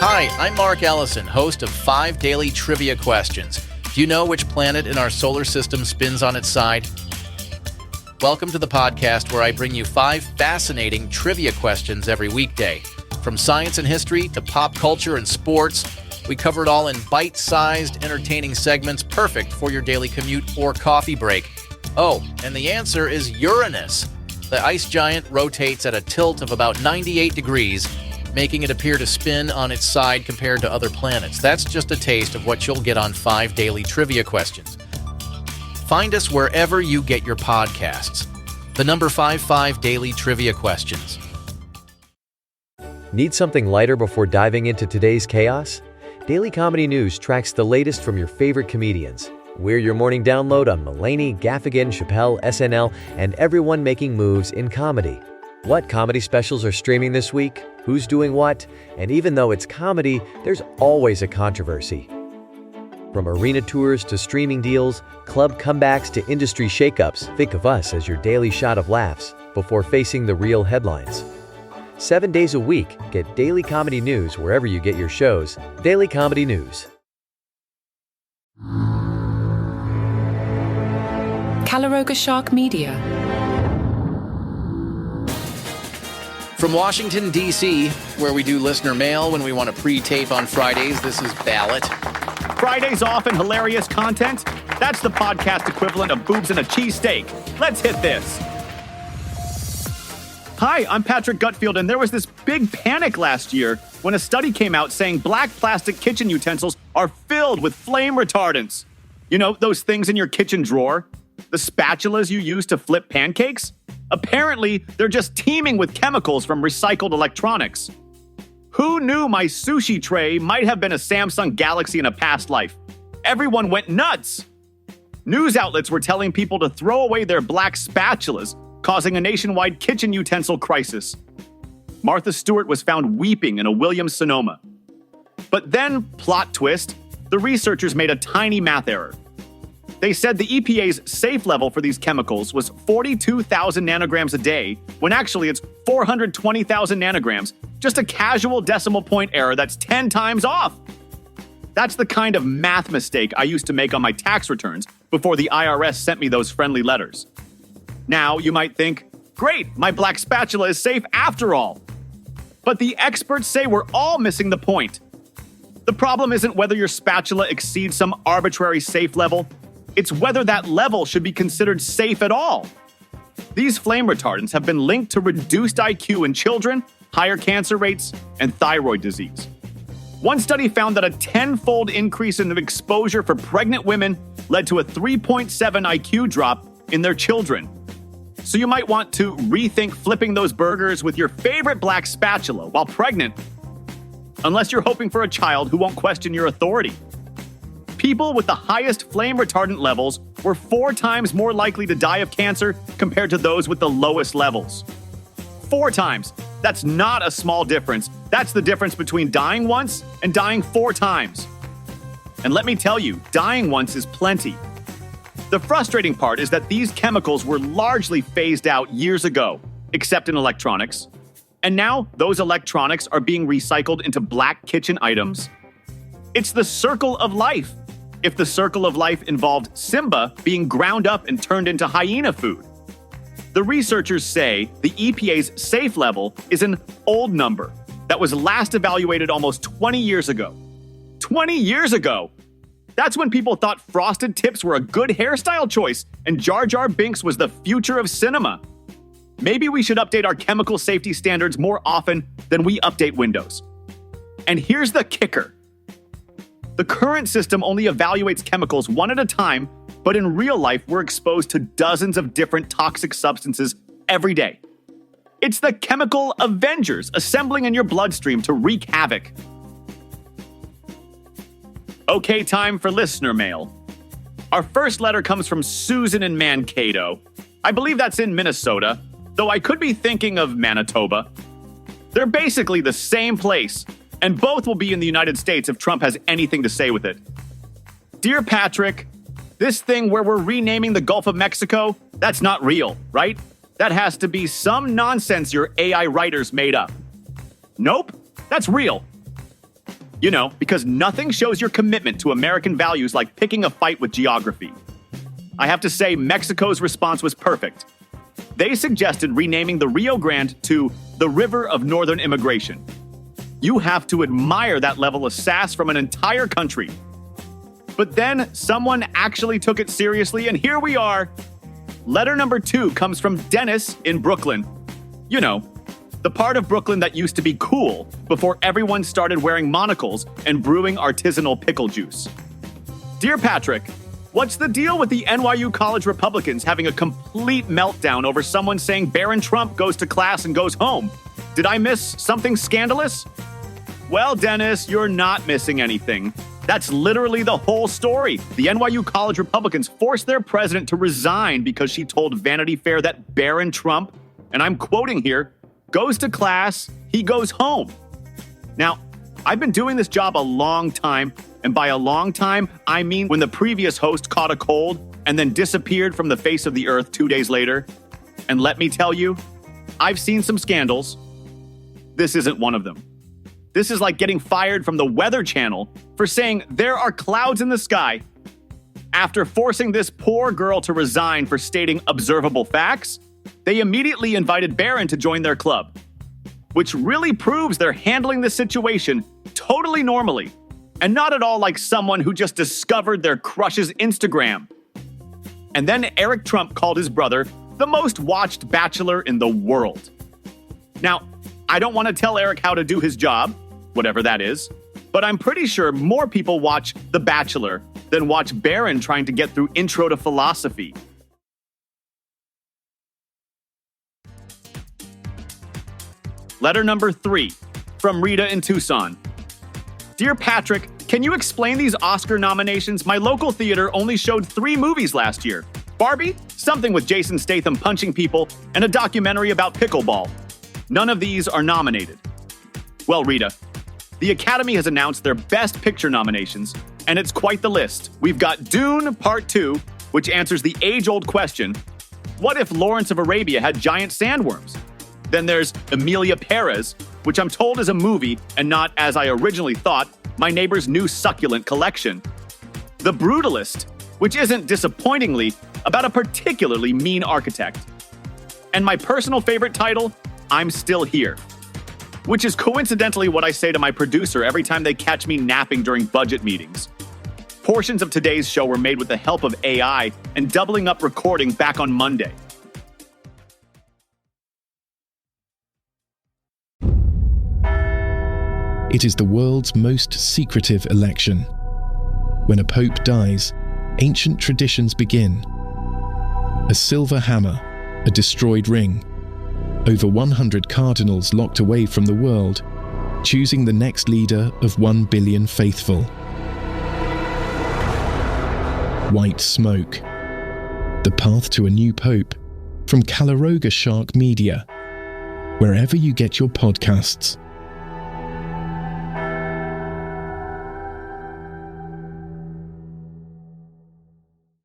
Hi, I'm Mark Ellison, host of 5 Daily Trivia Questions. Do you know which planet in our solar system spins on its side? Welcome to the podcast where I bring you 5 fascinating trivia questions every weekday. From science and history to pop culture and sports, we cover it all in bite-sized, entertaining segments perfect for your daily commute or coffee break. Oh, and the answer is Uranus. The ice giant rotates at a tilt of about 98 degrees, making it appear to spin on its side compared to other planets. That's just a taste of what you'll get on 5 Daily Trivia Questions. Find us wherever you get your podcasts. The number 5 Daily Trivia Questions. Need something lighter before diving into today's chaos? Daily Comedy News tracks the latest from your favorite comedians. We're your morning download on Mulaney, Gaffigan, Chappelle, SNL, and everyone making moves in comedy. What comedy specials are streaming this week? Who's doing what? And even though it's comedy, there's always a controversy. From arena tours to streaming deals, club comebacks to industry shakeups, think of us as your daily shot of laughs before facing the real headlines. 7 days a week, get Daily Comedy News wherever you get your shows. Daily Comedy News. Calaroga Shark Media. From Washington, D.C., where we do listener mail when we want to pre-tape on Fridays, this is Ballot. Fridays off and hilarious content? That's the podcast equivalent of boobs and a cheesesteak. Let's hit this. Hi, I'm Patrick Gutfield, and there was this big panic last year when a study came out saying black plastic kitchen utensils are filled with flame retardants. You know, those things in your kitchen drawer? The spatulas you use to flip pancakes? Apparently, they're just teeming with chemicals from recycled electronics. Who knew my sushi tray might have been a Samsung Galaxy in a past life? Everyone went nuts. News outlets were telling people to throw away their black spatulas, causing a nationwide kitchen utensil crisis. Martha Stewart was found weeping in a Williams-Sonoma. But then, plot twist, the researchers made a tiny math error. They said the EPA's safe level for these chemicals was 42,000 nanograms a day, when actually it's 420,000 nanograms, just a casual decimal point error that's 10 times off. That's the kind of math mistake I used to make on my tax returns before the IRS sent me those friendly letters. Now, you might think, great, my black spatula is safe after all. But the experts say we're all missing the point. The problem isn't whether your spatula exceeds some arbitrary safe level. It's whether that level should be considered safe at all. These flame retardants have been linked to reduced IQ in children, higher cancer rates, and thyroid disease. One study found that a 10-fold increase in exposure for pregnant women led to a 3.7 IQ drop in their children. So you might want to rethink flipping those burgers with your favorite black spatula while pregnant, unless you're hoping for a child who won't question your authority. People with the highest flame retardant levels were 4 times more likely to die of cancer compared to those with the lowest levels. 4 times. That's not a small difference. That's the difference between dying once and dying 4 times. And let me tell you, dying once is plenty. The frustrating part is that these chemicals were largely phased out years ago, except in electronics. And now, those electronics are being recycled into black kitchen items. It's the circle of life. If the circle of life involved Simba being ground up and turned into hyena food. The researchers say the EPA's safe level is an old number that was last evaluated almost 20 years ago. 20 years ago! That's when people thought frosted tips were a good hairstyle choice and Jar Jar Binks was the future of cinema. Maybe we should update our chemical safety standards more often than we update Windows. And here's the kicker. The current system only evaluates chemicals one at a time, but in real life, we're exposed to dozens of different toxic substances every day. It's the chemical Avengers assembling in your bloodstream to wreak havoc. Okay, time for listener mail. Our first letter comes from Susan in Mankato. I believe that's in Minnesota, though I could be thinking of Manitoba. They're basically the same place, and both will be in the United States if Trump has anything to say with it. Dear Patrick, this thing where we're renaming the Gulf of Mexico, that's not real, right? That has to be some nonsense your AI writers made up. Nope, that's real. You know, because nothing shows your commitment to American values like picking a fight with geography. I have to say, Mexico's response was perfect. They suggested renaming the Rio Grande to the River of Northern Immigration. You have to admire that level of sass from an entire country. But then someone actually took it seriously, and here we are. Letter number 2 comes from Dennis in Brooklyn. You know, the part of Brooklyn that used to be cool before everyone started wearing monocles and brewing artisanal pickle juice. Dear Patrick, what's the deal with the NYU College Republicans having a complete meltdown over someone saying Barron Trump goes to class and goes home? Did I miss something scandalous? Well, Dennis, you're not missing anything. That's literally the whole story. The NYU College Republicans forced their president to resign because she told Vanity Fair that Barron Trump, and I'm quoting here, goes to class, he goes home. Now, I've been doing this job a long time, and by a long time, I mean when the previous host caught a cold and then disappeared from the face of the earth 2 days later. And let me tell you, I've seen some scandals. This isn't one of them. This is like getting fired from the Weather Channel for saying there are clouds in the sky. After forcing this poor girl to resign for stating observable facts, they immediately invited Barron to join their club, which really proves they're handling the situation totally normally and not at all like someone who just discovered their crush's Instagram. And then Eric Trump called his brother the most watched bachelor in the world. Now, I don't want to tell Eric how to do his job, whatever that is, but I'm pretty sure more people watch The Bachelor than watch Barron trying to get through Intro to Philosophy. Letter number 3, from Rita in Tucson. Dear Patrick, can you explain these Oscar nominations? My local theater only showed 3 movies last year. Barbie, something with Jason Statham punching people, and a documentary about pickleball. None of these are nominated. Well, Rita, the Academy has announced their Best Picture nominations, and it's quite the list. We've got Dune Part 2, which answers the age-old question, what if Lawrence of Arabia had giant sandworms? Then there's Emilia Perez, which I'm told is a movie and not, as I originally thought, my neighbor's new succulent collection. The Brutalist, which isn't disappointingly about a particularly mean architect. And my personal favorite title, I'm Still Here, which is coincidentally what I say to my producer every time they catch me napping during budget meetings. Portions of today's show were made with the help of AI and doubling up recording back on Monday. It is the world's most secretive election. When a pope dies, ancient traditions begin. A silver hammer, a destroyed ring, over 100 cardinals locked away from the world, choosing the next leader of 1 billion faithful. White Smoke. The Path to a New Pope, from Caloroga Shark Media, wherever you get your podcasts.